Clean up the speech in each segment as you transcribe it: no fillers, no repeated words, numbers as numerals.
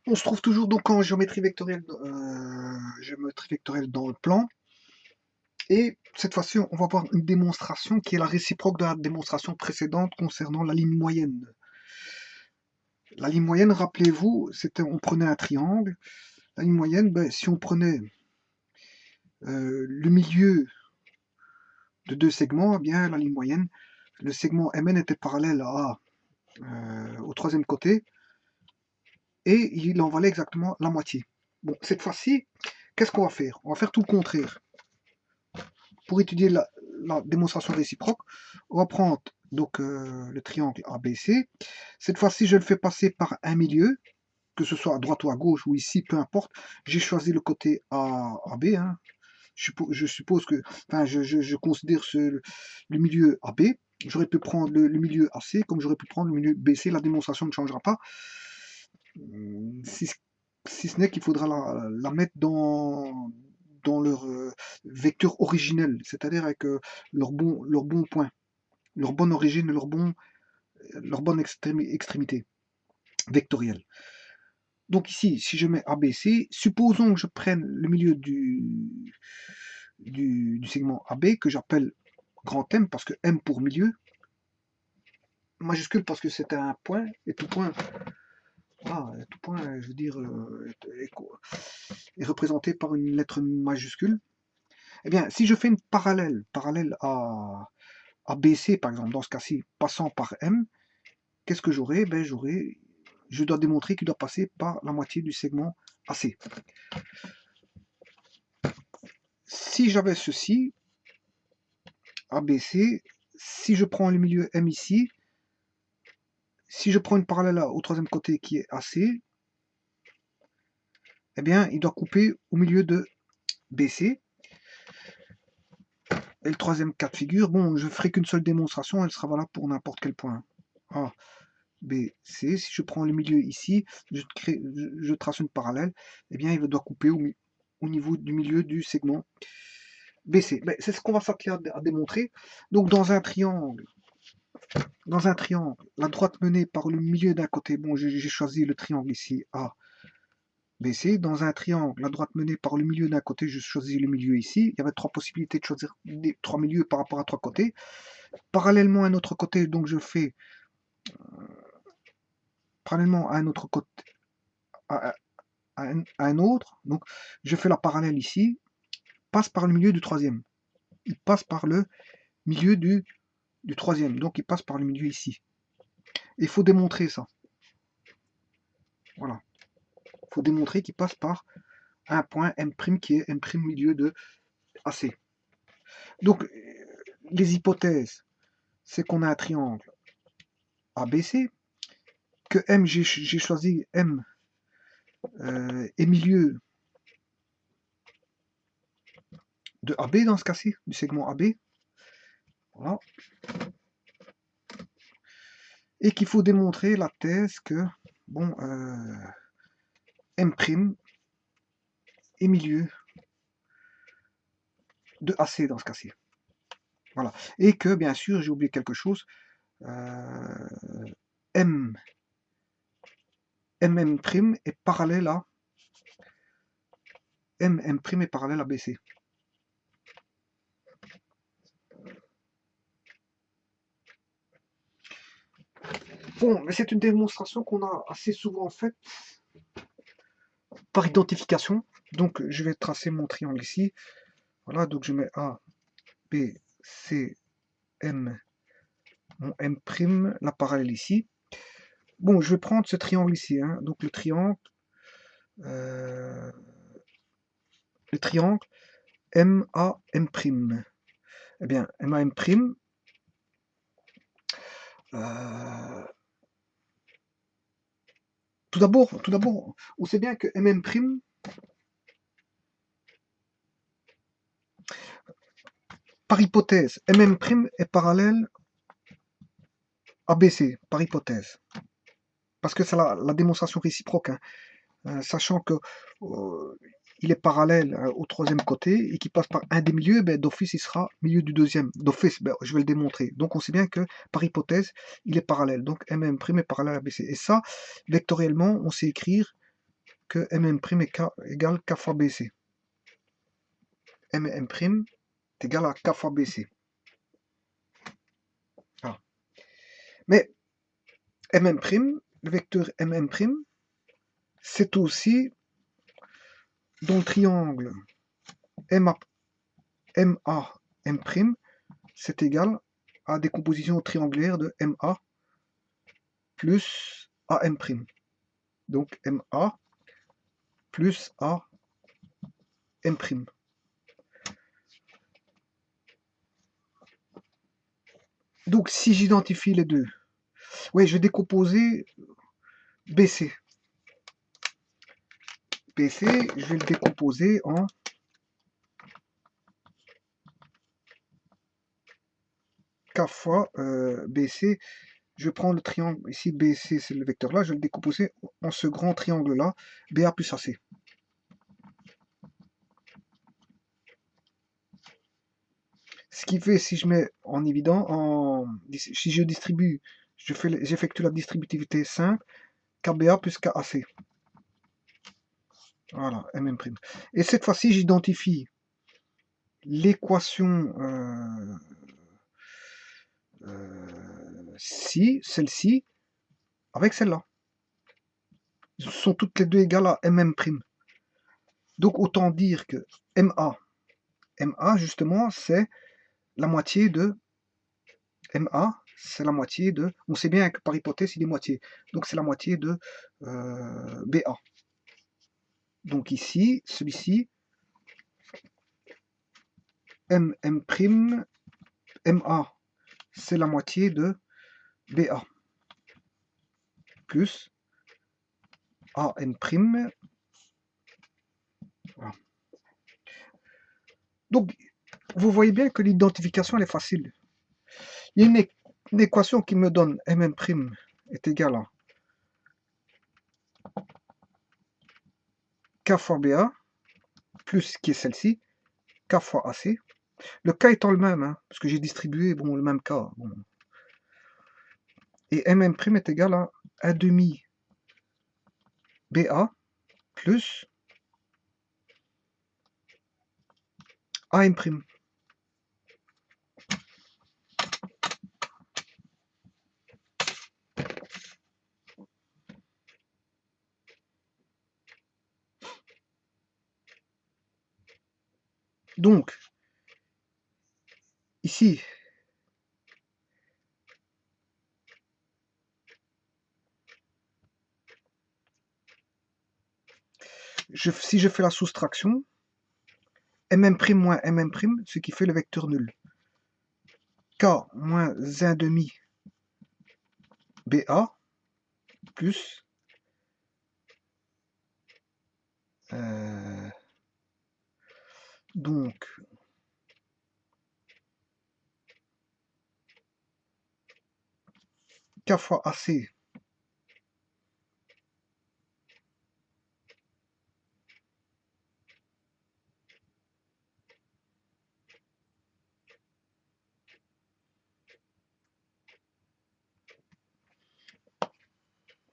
On se trouve toujours donc en géométrie vectorielle dans le plan. Et cette fois-ci, on va voir une démonstration qui est la réciproque de la démonstration précédente concernant la ligne moyenne. La ligne moyenne, rappelez-vous, c'était on prenait un triangle. La ligne moyenne, ben, si on prenait le milieu de deux segments, eh bien la ligne moyenne, le segment MN était parallèle au troisième côté et il en valait exactement la moitié. Bon, cette fois-ci, qu'est-ce qu'on va faire? On va faire tout le contraire. Pour étudier la démonstration réciproque, on va prendre donc le triangle ABC. Cette fois-ci, je le fais passer par un milieu, que ce soit à droite ou à gauche ou ici, peu importe. J'ai choisi le côté AB. Hein. Je suppose que, enfin, je considère le milieu AB. J'aurais pu prendre le milieu AC, comme j'aurais pu prendre le milieu BC. La démonstration ne changera pas. Si, si ce n'est qu'il faudra la mettre dans leur vecteur originel, c'est-à-dire avec leur bon point, leur bonne origine, leur bonne extrémité vectorielle. Donc ici, si je mets ABC, supposons que je prenne le milieu du segment AB, que j'appelle grand M, parce que M pour milieu, majuscule parce que c'est un point, et tout point, je veux dire, est représenté par une lettre majuscule. Eh bien, si je fais une parallèle à BC, par exemple, dans ce cas-ci, passant par M, qu'est-ce que j'aurai? Ben, je dois démontrer qu'il doit passer par la moitié du segment AC. Si j'avais ceci, ABC, si je prends le milieu M ici, si je prends une parallèle au troisième côté qui est AC, eh bien, il doit couper au milieu de BC. Et le troisième cas de figure, bon, je ferai qu'une seule démonstration, elle sera valable pour n'importe quel point. A, B, C. Si je prends le milieu ici, je trace une parallèle, eh bien, il doit couper au niveau du milieu du segment BC. Ben, c'est ce qu'on va s'atteler à démontrer. Donc, dans un triangle, la droite menée par le milieu d'un côté, bon, j'ai choisi le triangle ici, A, B, C. Dans un triangle, la droite menée par le milieu d'un côté, je choisis le milieu ici. Il y avait trois possibilités de choisir trois milieux par rapport à trois côtés. Parallèlement à un autre côté, donc je fais parallèlement à un autre côté, à, un autre, donc je fais la parallèle ici, passe par le milieu du troisième. Il passe par le milieu du troisième, donc il passe par le milieu ici. Il faut démontrer ça. Voilà. Il faut démontrer qu'il passe par un point M' qui est M' milieu de AC. Donc, les hypothèses, c'est qu'on a un triangle ABC, que M, j'ai choisi M est milieu de AB dans ce cas-ci, du segment AB. Voilà. Et qu'il faut démontrer la thèse que, bon, M' est milieu de AC dans ce cas-ci. Voilà. Et que, bien sûr, j'ai oublié quelque chose, M, MM' est parallèle à MM' est parallèle à BC. Bon, mais c'est une démonstration qu'on a assez souvent faite par identification. Donc, je vais tracer mon triangle ici. Voilà, donc je mets A, B, C, M, mon M', la parallèle ici. Bon, je vais prendre ce triangle ici. Hein. Donc, le triangle MAM'. Eh bien, MAM', tout d'abord, on sait bien que MM', par hypothèse, MM' est parallèle à BC, par hypothèse. Parce que c'est la démonstration réciproque, hein. Sachant que il est parallèle au troisième côté et qui passe par un des milieux, ben, d'office il sera milieu du deuxième. D'office, ben, je vais le démontrer. Donc on sait bien que par hypothèse, il est parallèle. Donc MM' est parallèle à BC. Et ça, vectoriellement, on sait écrire que Mn' égale K fois BC. Mn' est égal à K fois BC. Ah. Mais Mn', le vecteur Mn', c'est aussi dans le triangle MA, M', c'est égal à décomposition triangulaire de MA plus AM'. Donc MA plus AM'. Donc si j'identifie les deux, oui, je vais décomposer BC. BC, je vais le décomposer en K fois BC. Je prends le triangle, ici BC c'est le vecteur là, je vais le décomposer en ce grand triangle là, BA plus AC. Ce qui fait, si je mets en évident, si je distribue, j'effectue la distributivité simple, KBA plus KAC. Voilà, Mn'. Et cette fois-ci, j'identifie l'équation celle-ci, avec celle-là. Elles sont toutes les deux égales à Mn'. Donc autant dire que MA justement, c'est la moitié de MA, c'est la moitié de... On sait bien que par hypothèse, il est moitié. Donc c'est la moitié de BA. Donc ici, celui-ci, MA, c'est la moitié de BA. Plus AM'. Voilà. Donc, vous voyez bien que l'identification, elle est facile. Il y a une équation qui me donne Mn' est égal à K fois BA, plus qui est celle-ci, K fois AC. Le K étant le même, hein, parce que j'ai distribué bon, le même K. Bon. Et Mn' est égal à 1/2 BA plus AM'. Donc, ici, si je fais la soustraction, Mn' moins Mn', ce qui fait le vecteur nul. K moins 1/2 BA plus donc K fois AC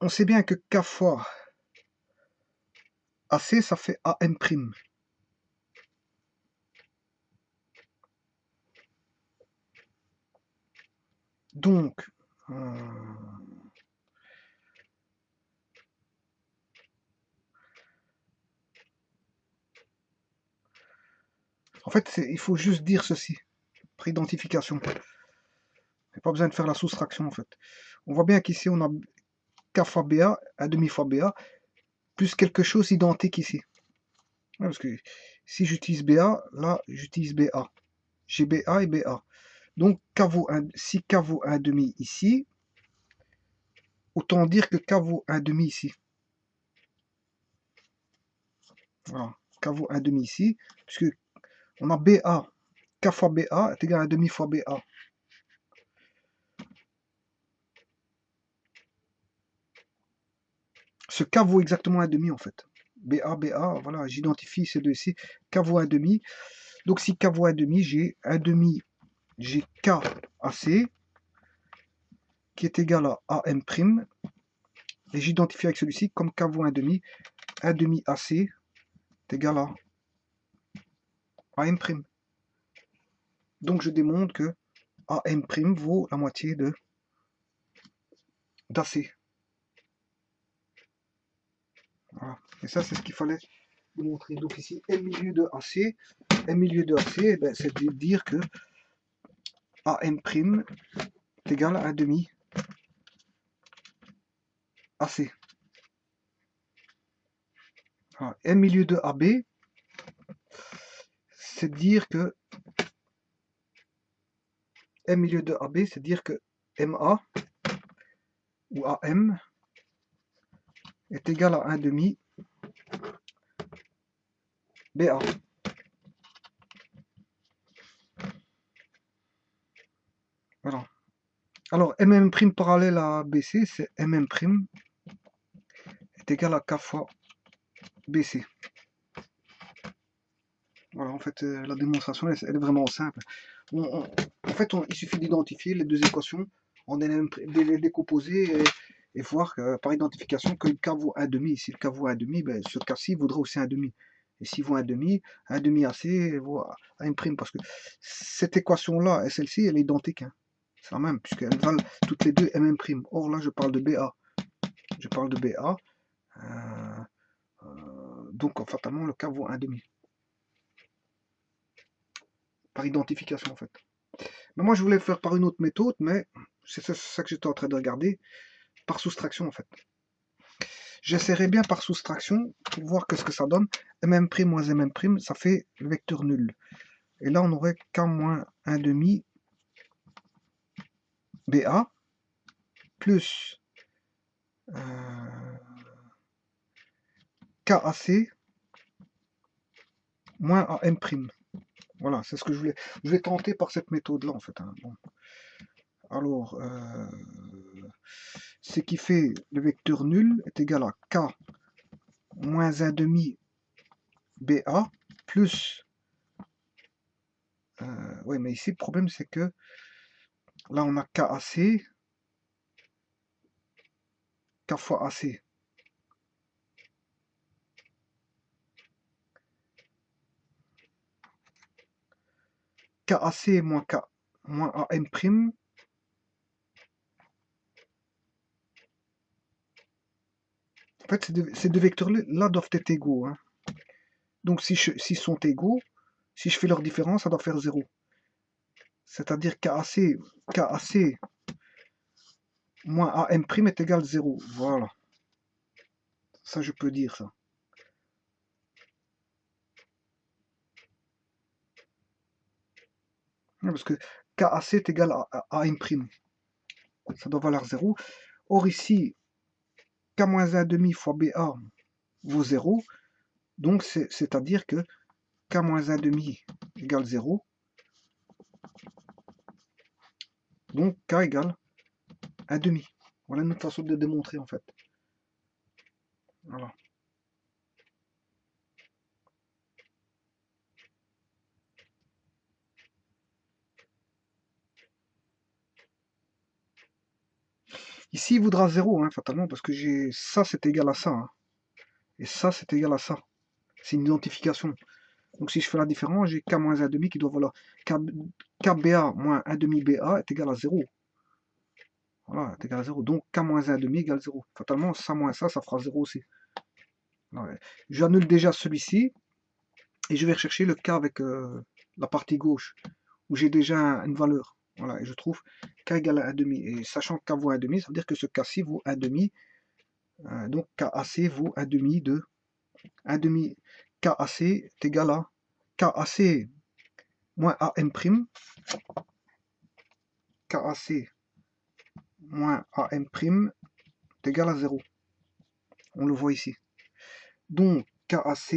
on sait bien que K fois AC ça fait AM'. Donc en fait il faut juste dire ceci, pré-identification. Il n'y a pas besoin de faire la soustraction en fait. On voit bien qu'ici on a K fois BA, 1/2 fois BA, plus quelque chose identique ici. Ouais, parce que si j'utilise BA, là j'utilise BA. J'ai BA et BA. Donc si K vaut 1/2 ici, autant dire que K vaut 1/2 ici. Voilà, K vaut 1/2 ici, puisque on a BA, K fois BA est égal à 1/2 fois BA. Ce K vaut exactement 1/2 en fait. BA, BA, voilà, j'identifie ces deux ici. K vaut 1/2. Donc si K vaut 1/2, j'ai 1/2, j'ai K AC, qui est égal à AM', et j'identifie avec celui-ci comme K vaut 1/2, 1 demi AC est égal à AM'. Donc je démontre que AM' vaut la moitié d'AC. Voilà. Et ça, c'est ce qu'il fallait montrer. Donc ici, M milieu de AC, eh ben, c'est de dire que AM' est égal à 1 demi AC. Voilà. M milieu de AB, c'est dire que M milieu de AB, c'est dire que MA ou AM est égal à 1 demi BA. Voilà. Alors, MM' parallèle à BC, c'est MM' est égal à K fois BC. Voilà, en fait, la démonstration, elle est vraiment simple. En fait, il suffit d'identifier les deux équations, de les décomposer et voir par identification que le K vaut 1 demi. Si le K vaut 1 demi, ben, ce cas-ci vaudra aussi 1 demi. Et s'il vaut 1 demi AC vaut 1 prime. Parce que cette équation-là et celle-ci, elle est identique. Hein. C'est la même, puisqu'elles valent toutes les deux MM'. Or là, je parle de BA. Je parle de BA. Donc, fatalement, le K vaut 1 demi. Par identification, en fait. Mais moi, je voulais le faire par une autre méthode, mais c'est ça que j'étais en train de regarder, par soustraction, en fait. J'essaierai bien par soustraction pour voir ce que ça donne. MM' moins MM', ça fait le vecteur nul. Et là, on aurait K moins 1 demi BA plus KAC moins AM'. Voilà, c'est ce que je voulais. Je vais tenter par cette méthode-là, en fait. Hein. Bon. Alors, ce qui fait le vecteur nul est égal à K moins 1 demi BA plus... oui, mais ici, le problème, c'est que là, on a KAC, K fois AC. KAC moins K moins AM'. En fait, ces deux vecteurs-là doivent être égaux. Hein. Donc, s'ils sont égaux, si je fais leur différence, ça doit faire 0. C'est-à-dire KAC moins AM' est égal à 0. Voilà. Ça, je peux dire ça. Parce que KAC est égal à AM'. Ça doit valoir 0. Or, ici, K moins 1 demi fois BA vaut 0. Donc, c'est-à-dire que K moins 1 demi égale 0. Donc, K égale 1 demi. Voilà une autre façon de démontrer, en fait. Voilà. Ici, il voudra 0, hein, fatalement, parce que j'ai ça, c'est égal à ça. Hein. Et ça, c'est égal à ça. C'est une identification. Donc, si je fais la différence, j'ai K moins 1 demi qui doit valoir KBA moins 1 demi BA est égal à 0. Voilà, est égal à 0. Donc, K moins 1 demi égale 0. Fatalement, ça moins ça fera 0 aussi. Ouais. J'annule déjà celui-ci. Et je vais rechercher le K avec la partie gauche, où j'ai déjà une valeur. Voilà, et je trouve K égale à 1,5. Et sachant que K vaut 1,5, ça veut dire que ce K-ci vaut 1,5. Donc KAC vaut 1,5 de 1,5. KAC est égal à KAC moins AM'. KAC moins AM' est égal à 0. On le voit ici. Donc KAC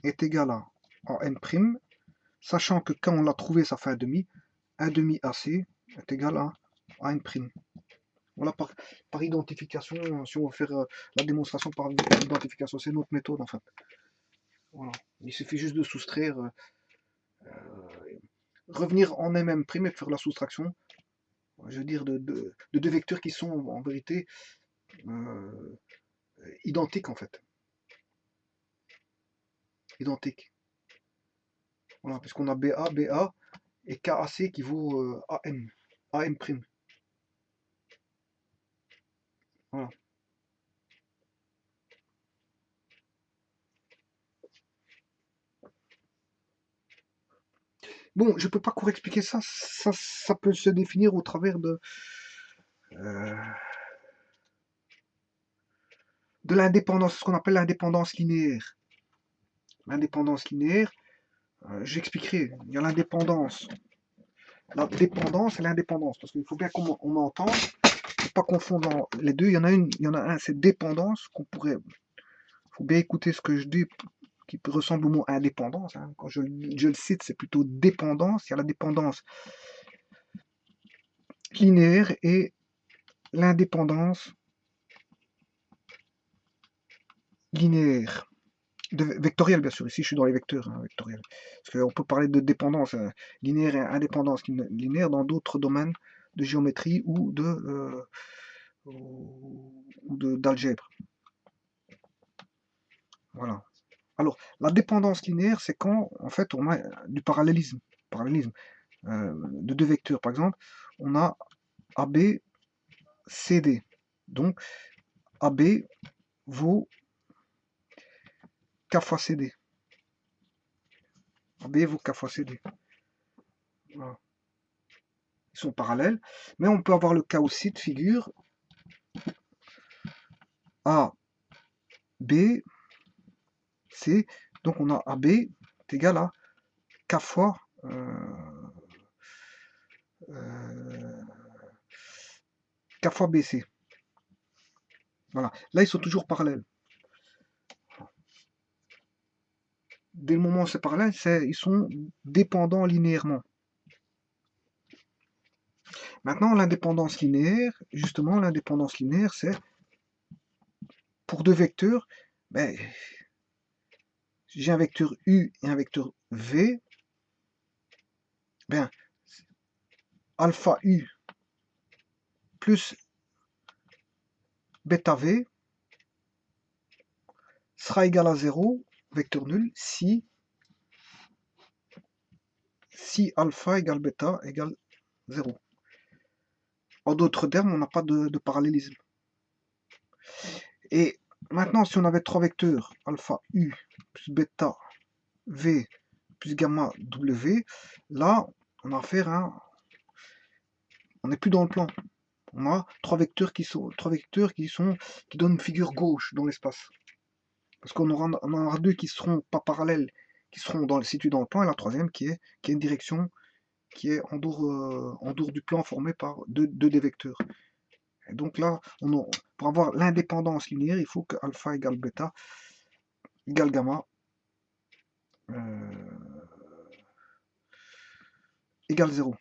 est égal à AM', sachant que quand on l'a trouvé, ça fait 1,5. 1,5 AC est égal à AM'. Voilà, par identification, si on veut faire la démonstration par identification, c'est notre méthode en fait. Voilà. Il suffit juste de soustraire, revenir en MM' et de faire la soustraction, je veux dire, de deux vecteurs qui sont en vérité identiques en fait. identiques. Voilà, parce qu'on a BA et KAC qui vaut AM prime. Voilà. Bon, je peux pas court expliquer ça. Ça peut se définir au travers euh, de l'indépendance, ce qu'on appelle l'indépendance linéaire. L'indépendance linéaire, j'expliquerai. Il y a l'indépendance, la dépendance et l'indépendance, parce qu'il faut bien qu'on m'entende, faut pas confondre les deux. Il y en a un, c'est dépendance qu'on pourrait. Faut bien écouter ce que je dis, qui ressemble au mot indépendance. Hein. Quand je le cite, c'est plutôt dépendance. Il y a la dépendance linéaire et l'indépendance linéaire. Vectoriel, bien sûr. Ici, je suis dans les vecteurs, hein, vectoriels. Parce qu'on peut parler de dépendance linéaire et indépendance linéaire dans d'autres domaines de géométrie ou d'algèbre. Voilà. Alors, la dépendance linéaire, c'est quand, en fait, on a du parallélisme. De deux vecteurs, par exemple, on a AB, CD. Donc, AB vaut K fois CD. AB vaut K fois CD. Voilà. Ils sont parallèles, mais on peut avoir le cas aussi de figure A, B, C. Donc on a AB est égal à K fois BC. Voilà. Là, ils sont toujours parallèles. Dès le moment où c'est parallèle, ils sont dépendants linéairement. Maintenant, l'indépendance linéaire, justement, l'indépendance linéaire, c'est pour deux vecteurs, ben, j'ai un vecteur U et un vecteur V, ben, alpha U plus bêta V sera égal à 0, vecteur nul, si alpha égale bêta égale 0. En d'autres termes, on n'a pas de parallélisme. Et maintenant, si on avait trois vecteurs, alpha U plus bêta V plus gamma W, là, on a affaire à on n'est plus dans le plan. On a trois vecteurs qui donnent une figure gauche dans l'espace. Parce qu'on en aura deux qui seront pas parallèles, qui seront situés dans le plan, et la troisième qui est une direction qui est en dehors du plan formé par deux des vecteurs. Et donc là, pour avoir l'indépendance linéaire, il faut que alpha égale bêta égale gamma égale 0.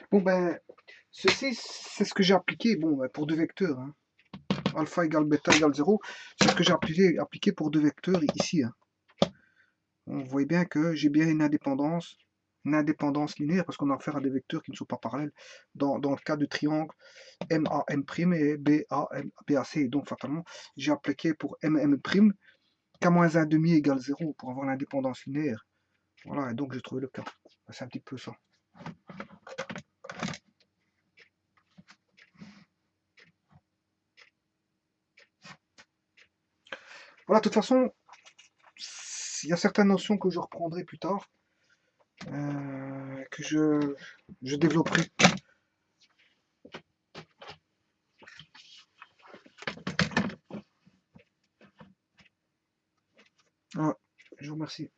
Bon ben, ceci, c'est ce que j'ai appliqué pour deux vecteurs. Hein. Alpha égale bêta égale 0, c'est ce que j'ai appliqué pour deux vecteurs ici. Hein. On voit bien que j'ai bien une indépendance linéaire, parce qu'on a affaire à des vecteurs qui ne sont pas parallèles, dans le cas du triangle MAM' et BAC. Donc fatalement, j'ai appliqué pour MM', K-1,5 égale 0 pour avoir l'indépendance linéaire. Voilà, et donc j'ai trouvé le cas. C'est un petit peu ça. Voilà, de toute façon, il y a certaines notions que je reprendrai plus tard, que je développerai. Voilà, je vous remercie.